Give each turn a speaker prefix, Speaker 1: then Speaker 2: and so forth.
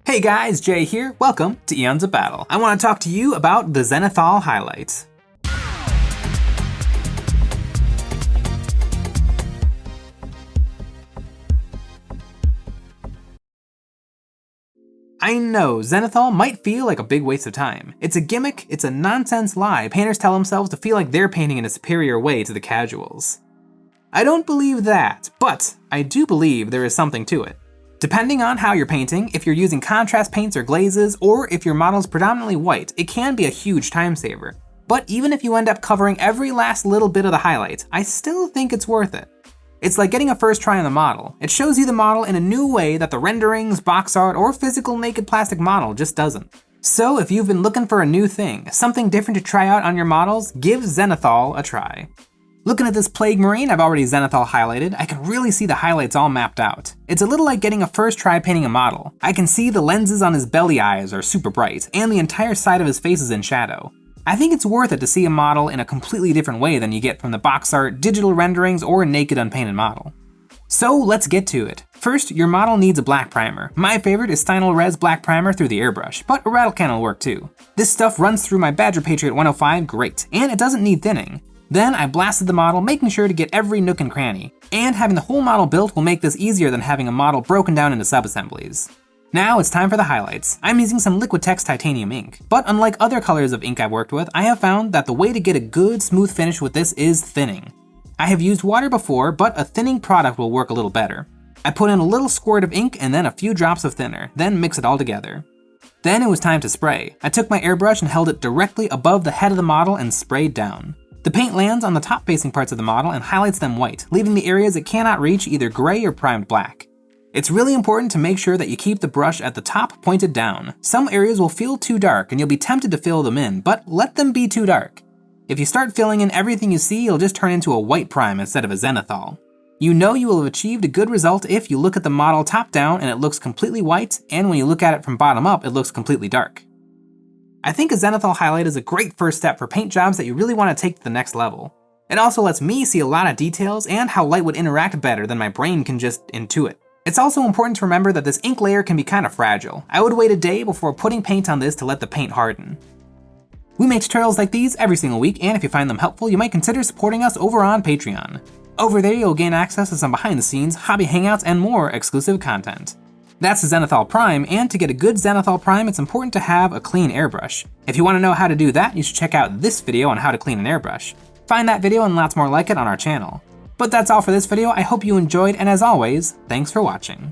Speaker 1: Hey guys, Jay here. Welcome to Eons of Battle. I want to talk to you about the Zenithal highlights. I know, Zenithal might feel like a big waste of time. It's a gimmick, it's a nonsense lie painters tell themselves to feel like they're painting in a superior way to the casuals. I don't believe that, but I do believe there is something to it. Depending on how you're painting, if you're using contrast paints or glazes, or if your model's predominantly white, it can be a huge time saver. But even if you end up covering every last little bit of the highlight, I still think it's worth it. It's like getting a first try on the model. It shows you the model in a new way that the renderings, box art, or physical naked plastic model just doesn't. So if you've been looking for a new thing, something different to try out on your models, give Zenithal a try. Looking at this Plague Marine I've already Zenithal highlighted, I can really see the highlights all mapped out. It's a little like getting a first try painting a model. I can see the lenses on his belly eyes are super bright, and the entire side of his face is in shadow. I think it's worth it to see a model in a completely different way than you get from the box art, digital renderings, or a naked unpainted model. So let's get to it. First, your model needs a black primer. My favorite is Stynylrez Res Black Primer through the airbrush, but a rattle can will work too. This stuff runs through my Badger Patriot 105 great, and it doesn't need thinning. Then I blasted the model, making sure to get every nook and cranny. And having the whole model built will make this easier than having a model broken down into sub-assemblies. Now it's time for the highlights. I'm using some Liquitex titanium ink, but unlike other colors of ink I've worked with, I have found that the way to get a good, smooth finish with this is thinning. I have used water before, but a thinning product will work a little better. I put in a little squirt of ink and then a few drops of thinner, then mix it all together. Then it was time to spray. I took my airbrush and held it directly above the head of the model and sprayed down. The paint lands on the top facing parts of the model and highlights them white, leaving the areas it cannot reach either gray or primed black. It's really important to make sure that you keep the brush at the top pointed down. Some areas will feel too dark and you'll be tempted to fill them in, but let them be too dark. If you start filling in everything you see, you'll just turn into a white prime instead of a Zenithal. You know you will have achieved a good result if you look at the model top down and it looks completely white, and when you look at it from bottom up, it looks completely dark. I think a Zenithal highlight is a great first step for paint jobs that you really want to take to the next level. It also lets me see a lot of details and how light would interact better than my brain can just intuit. It's also important to remember that this ink layer can be kind of fragile. I would wait a day before putting paint on this to let the paint harden. We make tutorials like these every single week, and if you find them helpful, you might consider supporting us over on Patreon. Over there you'll gain access to some behind the scenes, hobby hangouts, and more exclusive content. That's the Zenithal Prime, and to get a good Zenithal Prime, it's important to have a clean airbrush. If you want to know how to do that, you should check out this video on how to clean an airbrush. Find that video and lots more like it on our channel. But that's all for this video. I hope you enjoyed, and as always, thanks for watching.